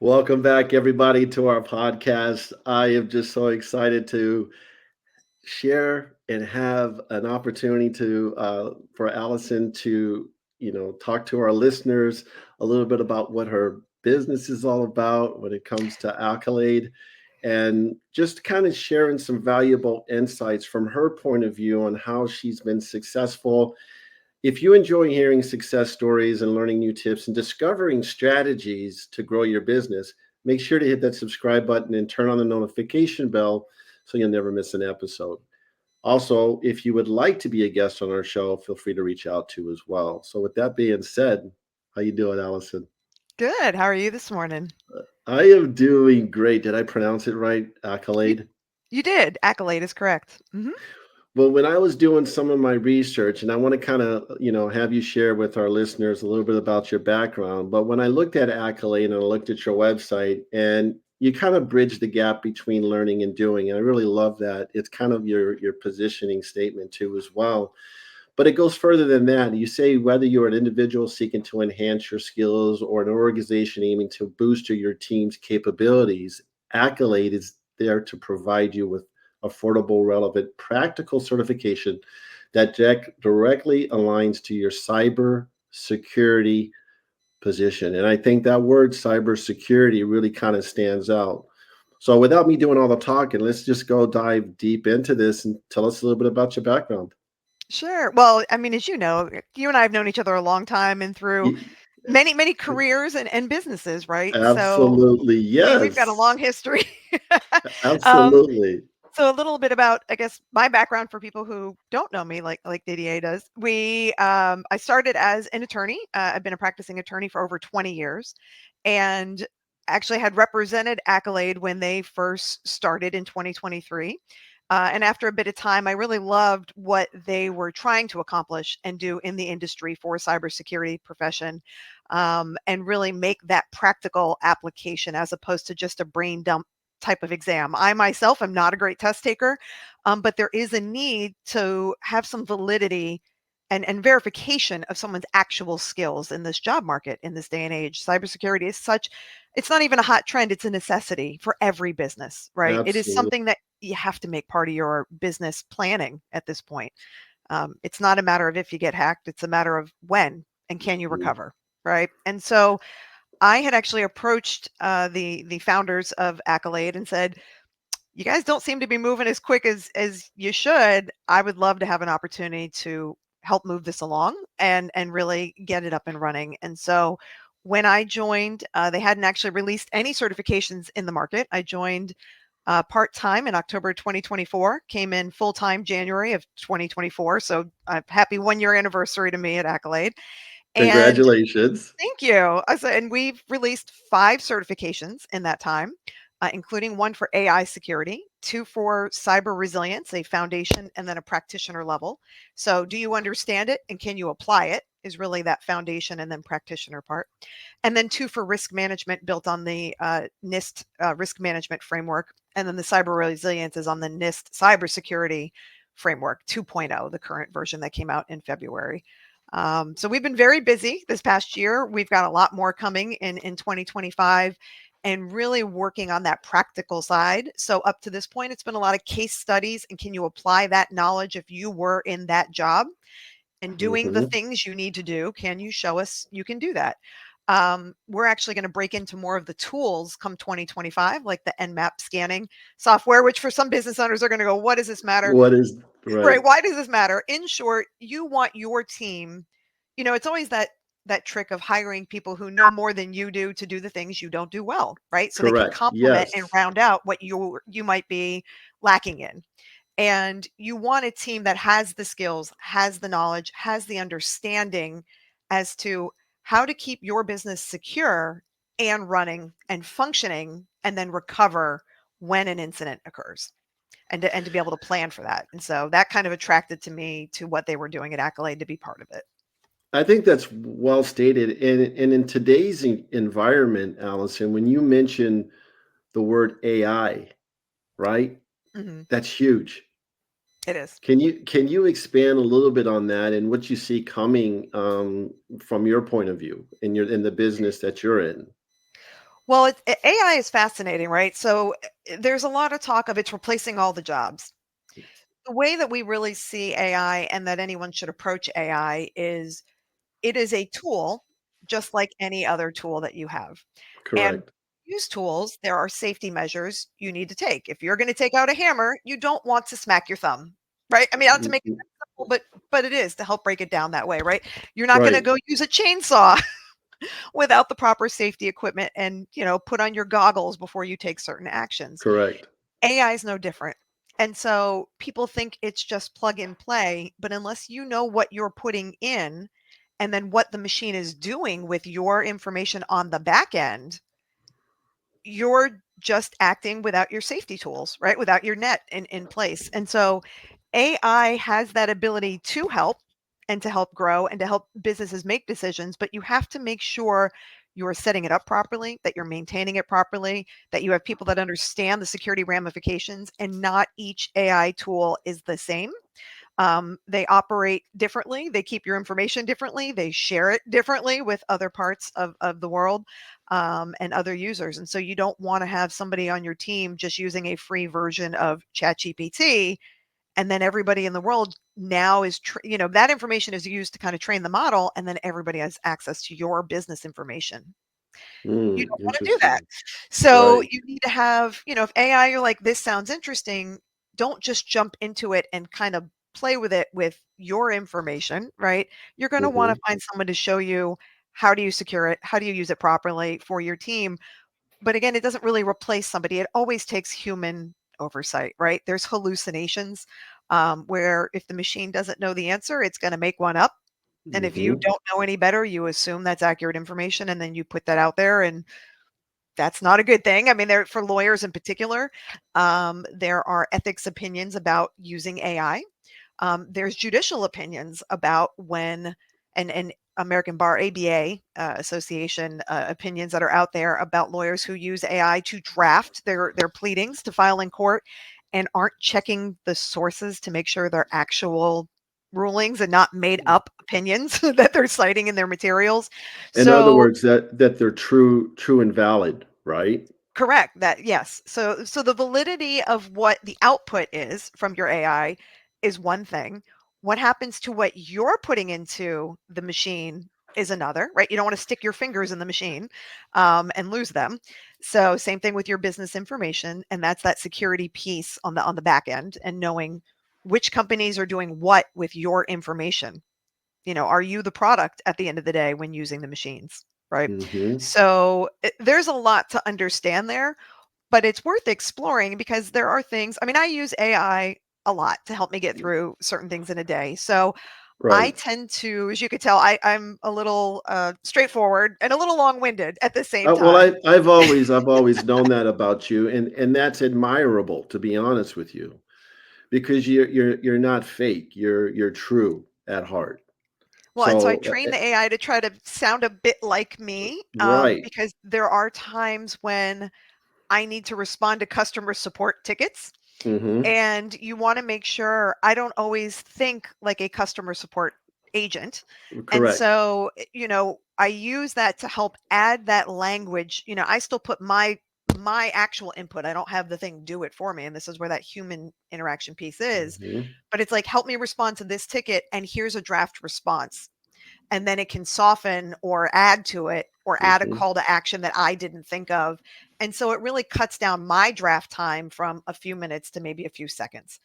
Welcome back, everybody, to our podcast. I am just so excited to share and have an opportunity to for Alyson to talk to our listeners a little bit about what her business is all about when it comes to Accolade, and just kind of sharing some valuable insights from her point of view on how she's been successful. If you enjoy hearing success stories and learning new tips and discovering strategies to grow your business, make sure to hit that subscribe button and turn on the notification bell so you'll never miss an episode. Also, if you would like to be a guest on our show, feel free to reach out to as well. So with that being said, how you doing, Alyson? Good. How are you this morning? I am doing great. Did I pronounce it right? You Accolade? you did. Acylade is correct. Well, when I was doing some of my research, and I want to kind of, have you share with our listeners a little bit about your background. But when I looked at Accolade and I looked at your website, and you kind of bridge the gap between learning and doing, and I really love that. It's kind of your positioning statement too, as well. But it goes further than that. You say whether you're an individual seeking to enhance your skills or an organization aiming to boost your team's capabilities, Accolade is there to provide you with affordable, relevant, practical certification that directly aligns to your cyber security position. And I think that word cybersecurity really kind of stands out. So without me doing all the talking, let's just go dive deep into this and tell us a little bit about your background. Sure. Well, I mean, as you know, you and I have known each other a long time and through Y- many careers and businesses, right? So Absolutely. we've got a Yes. long history. um, Absolutely. so a little bit about, I guess, my background for people who don't know me, like Didier does. I started as an attorney. I've been a practicing attorney for over 20 years, and actually had represented Accolade when they first started in 2023. And after a bit of time, I really loved what they were trying to accomplish and do in the industry for cybersecurity profession, and really make that practical application as opposed to just a brain dump type of exam. I myself am not a great test taker, but there is a need to have some validity and verification of someone's actual skills in this job market in this day and age. Cybersecurity is such, it's not even a hot trend, it's a necessity for every business, right? It is Absolutely. something that you have to make part of your business planning at this point. It's not a matter of if you get hacked, it's a matter of when and can you recover, right? And so I had actually approached the founders of Accolade and said, "You guys don't seem to be moving as quick as you should. I would love to have an opportunity to help move this along and really get it up and running." And so when I joined, they hadn't actually released any certifications in the market. I joined part time in October 2024, came in full time January of 2024. So happy 1 year anniversary to me at Accolade. And Congratulations. thank you. And we've released 5 certifications in that time, including one for AI security, 2 for cyber resilience, a foundation, and then a practitioner level. So, do you understand it and can you apply it? Is really that foundation and then practitioner part. And then 2 for risk management built on the NIST risk management framework. And then the cyber resilience is on the NIST cybersecurity framework 2.0, the current version that came out in February. So we've been very busy this past year. We've got a lot more coming in 2025 and really working on that practical side. So up to this point, it's been a lot of case studies. And can you apply that knowledge if you were in that job and doing the Hmm. things you need to do? Can you show us you can do that? We're actually going to break into more of the tools come 2025, like the Nmap scanning software, which for some business owners are going to go, what does this matter? What is right? Right. Why does this matter? In short, you want your team, it's always that trick of hiring people who know more than you do to do the things you don't do well, right? So they can Correct. complement and Yes. round out what you might be lacking in. And you want a team that has the skills, has the knowledge, has the understanding as to how to keep your business secure and running and functioning and then recover when an incident occurs and to be able to plan for that. And so that kind of attracted to me to what they were doing at Accolade to be part of it. I think that's well stated. And in today's environment, Allison, when you mention the word AI, right? Mhm. That's huge. It is. Can you expand a little bit on that and what you see coming from your point of view in the business that you're in? Well, AI is fascinating, right? So there's a lot of talk of it's replacing all the jobs. The way that we really see AI and that anyone should approach AI is it is a tool just like any other tool that you have. And Correct. use tools, there are safety measures you need to take. If you're going to take out a hammer, you don't want to smack your thumb, right? I mean, not to make it Mhm. simple, but it is to help break it down that way, right? You're not going to Right. go use a chainsaw without the proper safety equipment and, put on your goggles before you take certain actions. Correct. AI is no different. And so people think it's just plug and play, but unless you know what you're putting in and then what the machine is doing with your information on the back end, you're just acting without your safety tools, right? Without your net in place. And so AI has that ability to help and to help grow and to help businesses make decisions, but you have to make sure you're setting it up properly, that you're maintaining it properly, that you have people that understand the security ramifications, and not each AI tool is the same. They operate differently. They keep your information differently. They share it differently with other parts of the world and other users. And so you don't want to have somebody on your team just using a free version of ChatGPT. And then everybody in the world now is, that information is used to kind of train the model. And then everybody has access to your business information. You don't wanna do that. Interesting. So, Right. you need to have if AI, you're like, "This sounds interesting," don't just jump into it and kind of play with it with your information, right? You're gonna wanna Hmm. find someone to show you how do you secure it, how do you use it properly for your team, but again, it doesn't really replace somebody, it always takes human oversight, right? There's hallucinations, where if the machine doesn't know the answer, it's gonna make one up, and if you Hmm. don't know any better, you assume that's accurate information, and then you put that out there, and that's not a good thing. I mean, there for lawyers in particular, there are ethics opinions about using AI. There's judicial opinions about when and American Bar ABA Association opinions that are out there about lawyers who use AI to draft their pleadings to file in court and aren't checking the sources to make sure they're actual rulings and not made up opinions that they're citing in their materials. In other So words, that they're true and valid, right? correct, that yes. So the validity of what the output is from your AI is one thing. What happens to what you're putting into the machine is another, right? You don't want to stick your fingers in the machine and lose them. So same thing with your business information, and that's that security piece on the back end and knowing which companies are doing what with your information. Are you the product at the end of the day when using the machines, right? Hmm. So there's a lot to understand there, but it's worth exploring because there are things. I mean, I use AI a lot to help me get through certain things in a day. So I Right. tend to, as you could tell, I'm a little straightforward and a little long-winded at the same Well, time. I've always known that about you, and that's admirable, to be honest with you, because you're not fake. You're true at heart. Well, and so I So, train the AI to try to sound a bit like me right. because there are times when I need to respond to customer support tickets. Hmm. And you wanna make sure I don't always think like a customer support agent. And Correct. so, I use that to help add that language. I still put my actual input. I don't have the thing do it for me, and this is where that human interaction piece is. Hmm. But it's like, "Help me respond to this ticket, and here's a draft response." And then it can soften or add to it or add a Hmm. call to action that I didn't think of. And so it really cuts down my draft time from a few minutes to maybe a few seconds.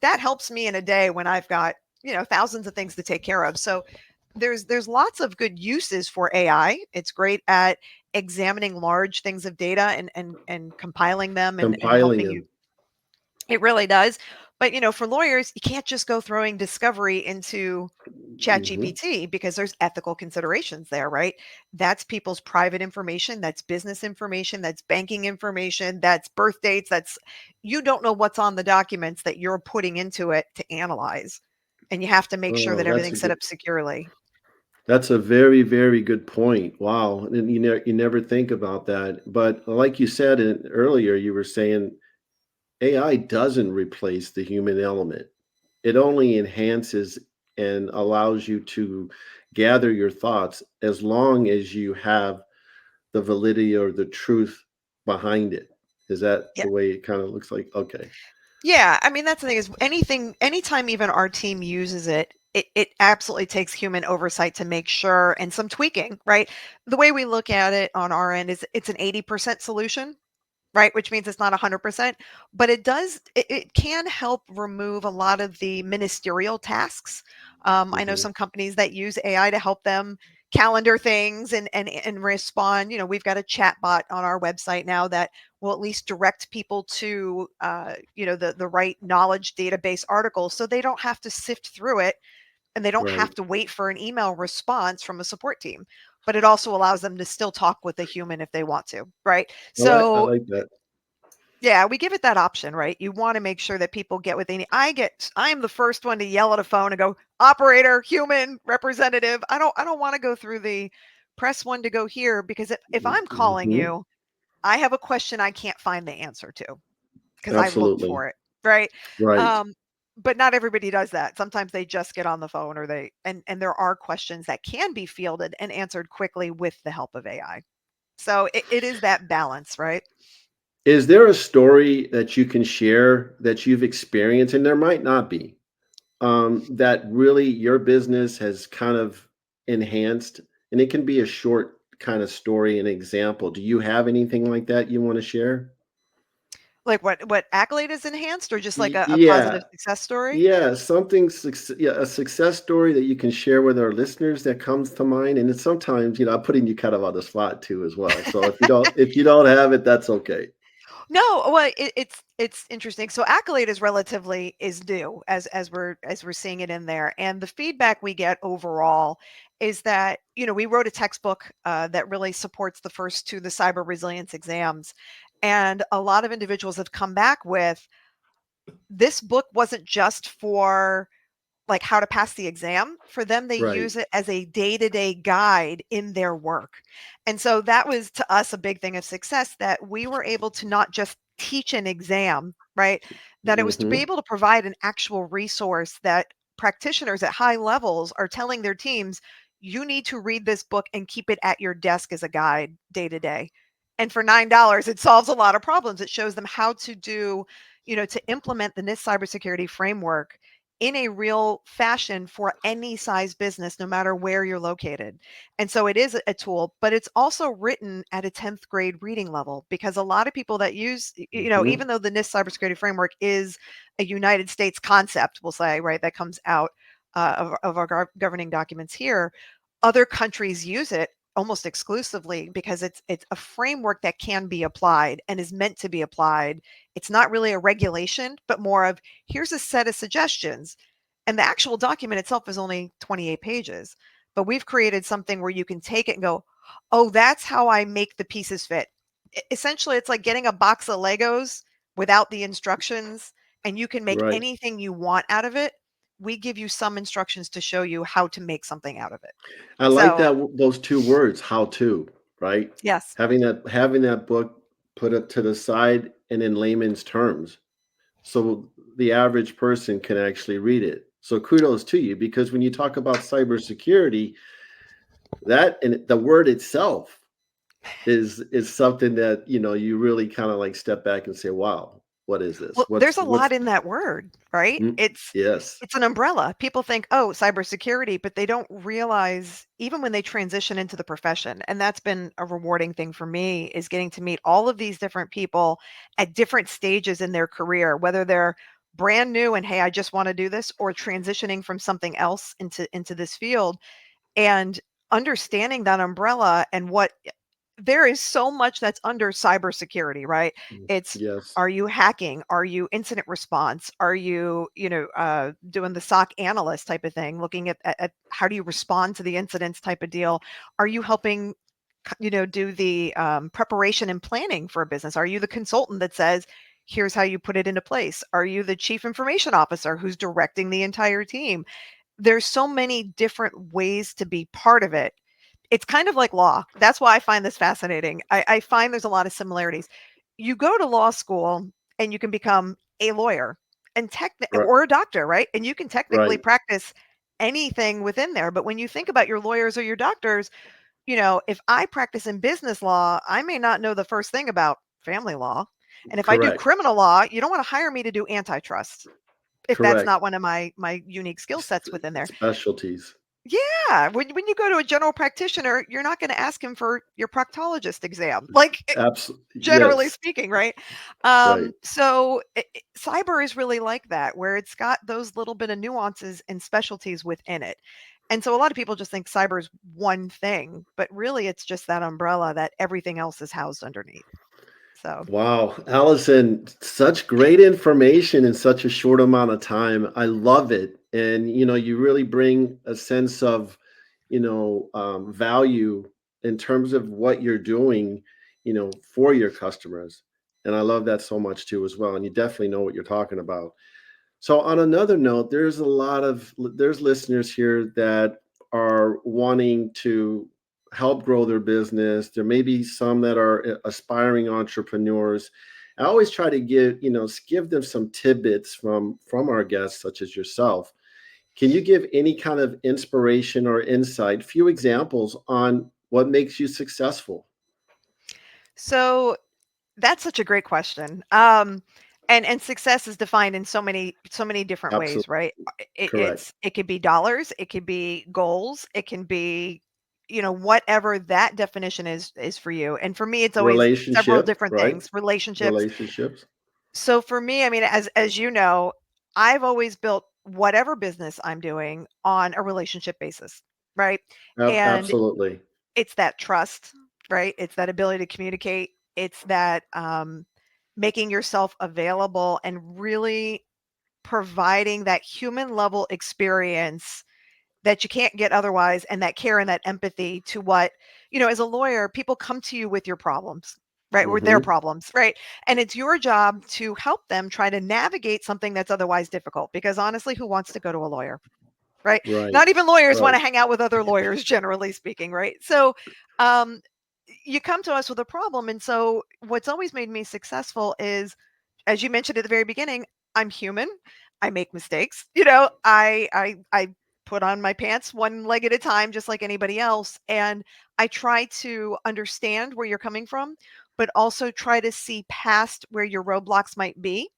That helps me in a day when I've got, thousands of things to take care of. So there's lots of good uses for AI. It's great at examining large things of data and compiling them and Compiling helping you. them. It really does. But, for lawyers, you can't just go throwing discovery into Hmm. ChatGPT because there's ethical considerations there, right? That's people's private information, that's business information, that's banking information, that's birth dates, that's you don't know what's on the documents that you're putting into it to analyze. And you have to make sure Oh, that everything's set up securely. that's a very, very good point. Wow. And you never think about that. But like you said earlier, you were saying AI doesn't replace the human element. It only enhances and allows you to gather your thoughts as long as you have the validity or the truth behind it. Is that Yeah. the way it kind of looks like? Okay. Yeah, I mean, that's the thing is anytime even our team uses it, it absolutely takes human oversight to make sure and some tweaking, right? The way we look at it on our end is it's an 80% solution, right? Which means it's not 100%, but it can help remove a lot of the ministerial tasks. I know Hmm. some companies that use AI to help them calendar things and respond. We've got a chat bot on our website now that will at least direct people to the right knowledge database articles so they don't have to sift through it and they don't Right. have to wait for an email response from a support team. But it also allows them to still talk with a human if they want to, right? I So like that. yeah, we give it that option, right? You want to make sure that people get what they need. I am the first one to yell at a phone and go, operator, human, representative. I don't want to go through the press one to go here because if I'm calling Hmm. you, I have a question I can't find the answer to because I looked Absolutely. for it, right? Right. Um, but not everybody does that. Sometimes they just get on the phone or and there are questions that can be fielded and answered quickly with the help of AI. So it is that balance, right? Is there a story that you can share that you've experienced, and there might not be, that really your business has kind of enhanced? And it can be a short kind of story, an example. Do you have anything like that you want to share? Like what Accolade is enhanced or just like a Yeah, positive success story? yeah, yeah, a success story that you can share with our listeners that comes to mind. And it's sometimes, I'm putting you kind of on the spot too as well. So if you don't have it, that's okay. No, well, it's interesting. So Accolade is new as we're seeing it in there, and the feedback we get overall is that we wrote a textbook that really supports the first two, the cyber resilience exams, and a lot of individuals have come back with this book wasn't just for like how to pass the exam. For them, they Right. use it as a day-to-day guide in their work. And so that was to us a big thing of success that we were able to not just teach an exam, right? That it was to be Hmm. able to provide an actual resource that practitioners at high levels are telling their teams, you need to read this book and keep it at your desk as a guide day to day. And for $9, it solves a lot of problems. It shows them how to do, to implement the NIST cybersecurity framework in a real fashion for any size business, no matter where you're located. And so it is a tool, but it's also written at a 10th grade reading level because a lot of people that use, Hmm. even though the NIST cybersecurity framework is a United States concept, we'll say, right, that comes out of our governing documents here, other countries use it almost exclusively because it's a framework that can be applied and is meant to be applied. It's not really a regulation, but more of here's a set of suggestions. And the actual document itself is only 28 pages. But we've created something where you can take it and go, oh, that's how I make the pieces fit. Essentially, it's like getting a box of Legos without the instructions, and you can make Right. anything you want out of it. We give you some instructions to show you how to make something out of it. I like So, that those two words, how to, right? yes. Having that book put it to the side and in layman's terms, so the average person can actually read it. So kudos to you, because when you talk about cybersecurity, that and the word itself is something that you really kind of like step back and say, "Wow, what is this? Well, there's a What's?" lot in that word, right? Mm, yes. It's an umbrella. People think, "Oh, cybersecurity," but they don't realize even when they transition into the profession, and that's been a rewarding thing for me, is getting to meet all of these different people at different stages in their career, whether they're brand new and, "Hey, I just wanna do this," or transitioning from something else into this field, and understanding that umbrella and what there is so much that's under cybersecurity, right? Mm, It's yes. are you hacking? Are you incident response? Are you, doing the SOC analyst type of thing, looking at how do you respond to the incidents type of deal? Are you helping, do the preparation and planning for a business? Are you the consultant that says, here's how you put it into place? Are you the chief information officer who's directing the entire team? There's so many different ways to be part of it. It's kind of like law. That's why I find this fascinating. I find there's a lot of similarities. You go to law school and you can become a lawyer and Right. or a doctor, right? And you can technically Right. practice anything within there. But when you think about your lawyers or your doctors, if I practice in business law, I may not know the first thing about family law. And if I do Correct. criminal law, you don't want to hire me to do antitrust if that's Correct. not one of my unique skill sets within there. Specialties. Yeah, when you go to a general practitioner, you're not going to ask him for your proctologist exam, like Absolutely. generally Yes. speaking, right? Right. So cyber is really like that, where it's got those little bit of nuances and specialties within it. And so a lot of people just think cyber is one thing, but really it's just that umbrella that everything else is housed underneath. So Wow, Allison, such great information in such a short amount of time. I love it. And, you really bring a sense of, value in terms of what you're doing, for your customers. And I love that so much too, as well. And you definitely know what you're talking about. So on another note, there's listeners here that are wanting to help grow their business. There may be some that are aspiring entrepreneurs. I always try to give them some tidbits from our guests, such as yourself. Can you give any kind of inspiration or insight, few examples on what makes you successful? so that's such a great question. And success is defined in so many different ways, Absolutely right? correct. It could be dollars, it could be goals, it can be whatever that definition is for you. And for me, it's always several Relationship, different right? things, relationships. Relationships. So for me, I mean, as you know, I've always built whatever business I'm doing on a relationship basis, right? And Absolutely. it's that trust, right? It's that ability to communicate. It's that making yourself available and really providing that human level experience that you can't get otherwise, and that care and that empathy to what, as a lawyer, people come to you with your problems, right? With their Hmm. problems, right? And it's your job to help them try to navigate something that's otherwise difficult, because honestly, who wants to go to a lawyer? Right? Right. Not even lawyers want Right. to hang out with other lawyers, generally speaking, right? So, um, you come to us with a problem. And so, what's always made me successful is, as you mentioned at the very beginning, I'm human. I make mistakes. I put on my pants one leg at a time, just like anybody else. And I try to understand where you're coming from, but also try to see past where your roadblocks might be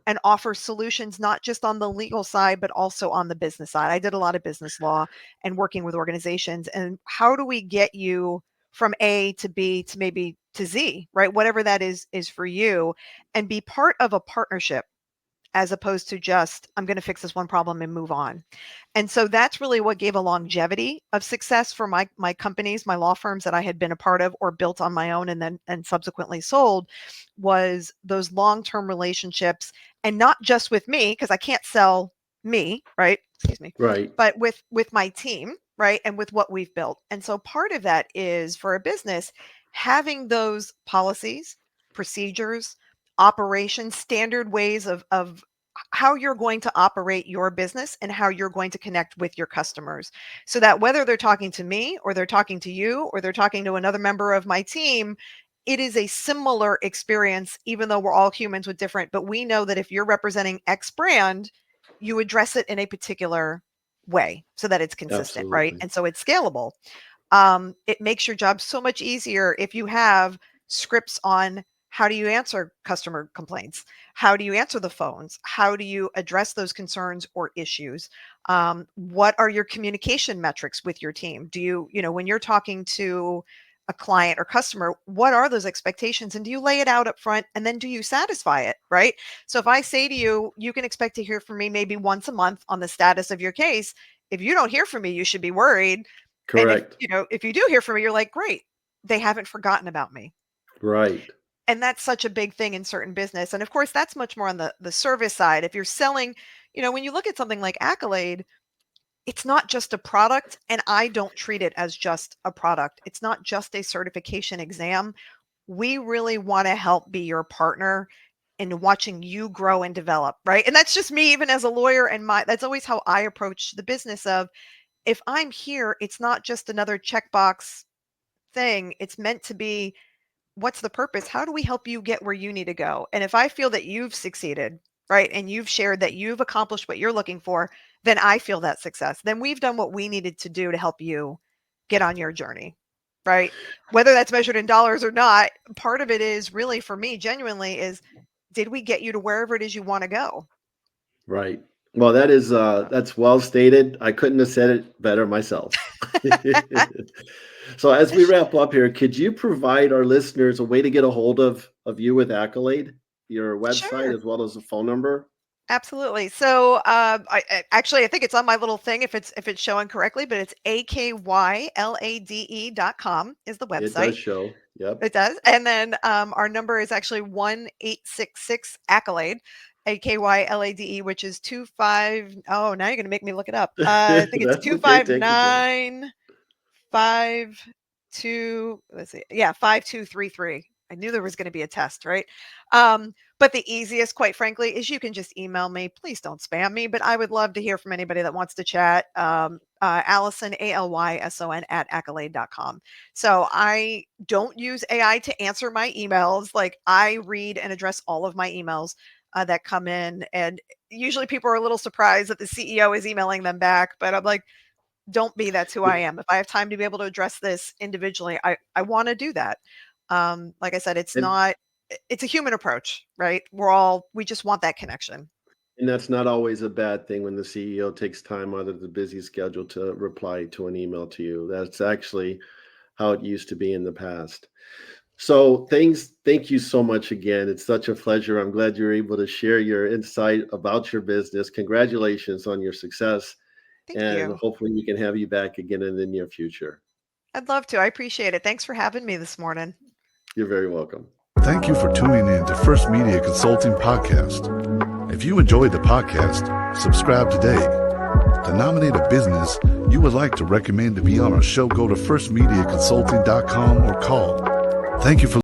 and offer solutions, not just on the legal side, but also on the business side. I did a lot of business law and working with organizations. And how do we get you from A to B to maybe to Z, right? Whatever that is for you, and be part of a partnership as opposed to just, I'm going to fix this one problem and move on. And so that's really what gave a longevity of success for my companies, my law firms that I had been a part of or built on my own and subsequently sold, was those long-term relationships. And not just with me, because I can't sell me, right? Excuse me. Right. But with my team, right? And with what we've built. And so part of that is, for a business, having those policies, procedures, operations, standard ways of how you're going to operate your business and how you're going to connect with your customers, so that whether they're talking to me or they're talking to you or they're talking to another member of my team, it is a similar experience, even though we're all humans with different. But we know that if you're representing X brand, you address it in a particular way so that it's consistent, right? Absolutely. And so it's scalable. It makes your job so much easier if you have scripts on how do you answer customer complaints? How do you answer the phones? How do you address those concerns or issues? What are your communication metrics with your team? Do when you're talking to a client or customer, what are those expectations? And do you lay it out up front, and then do you satisfy it, right? So if I say to you, you can expect to hear from me maybe once a month on the status of your case. If you don't hear from me, you should be worried. And if, Correct. if you do hear from me, you're like, great, they haven't forgotten about me. Right. And that's such a big thing in certain business. And of course, that's much more on the service side. If you're selling, when you look at something like Accolade, it's not just a product, and I don't treat it as just a product. It's not just a certification exam. We really want to help be your partner in watching you grow and develop, right? And that's just me, even as a lawyer, and that's always how I approach the business of, if I'm here, it's not just another checkbox thing. It's meant to be, what's the purpose? How do we help you get where you need to go? And if I feel that you've succeeded, right, and you've shared that you've accomplished what you're looking for, then I feel that success. Then we've done what we needed to do to help you get on your journey. right? Whether that's measured in dollars or not, part of it is really, for me, genuinely, is did we get you to wherever it is you want to go? Right. Well, that's well stated. I couldn't have said it better myself. So as we wrap up here, could you provide our listeners a way to get a hold of you with Accolade, your website Sure. as well as a phone number? Absolutely. So, I think it's on my little thing if it's showing correctly, but it's akyLade.com is the It does website. show. Yep. It does. And then our number is actually 1-866 Accolade, AKYLADE, which is 25. Oh, now you're going to make me look it up. I think it's That's okay. Take your time. 25952. Let's see. Yeah, 5233. I knew there was going to be a test, right? But the easiest, quite frankly, is you can just email me. Please don't spam me, but I would love to hear from anybody that wants to chat. Alyson, Alyson at accolade.com. So I don't use AI to answer my emails. Like, I read and address all of my emails that come in. And usually people are a little surprised that the CEO is emailing them back, but I'm like, don't be, that's who I am. If I have time to be able to address this individually, I want to do that. Like I said, And it's a human approach, right? We just want that connection. and that's not always a bad thing when the CEO takes time out of the busy schedule to reply to an email to you. That's actually how it used to be in the past. So thank you so much again. It's such a pleasure. I'm glad you're able to share your insight about your business. Congratulations on your success. Thank And you. hopefully we can have you back again in the near future. I'd love to. I appreciate it. Thanks for having me this morning. You're very welcome. Thank you for tuning in to First Media Consulting Podcast. If you enjoyed the podcast, subscribe today. To nominate a business you would like to recommend to be on our show, go to firstmediaconsulting.com or call. Thank you for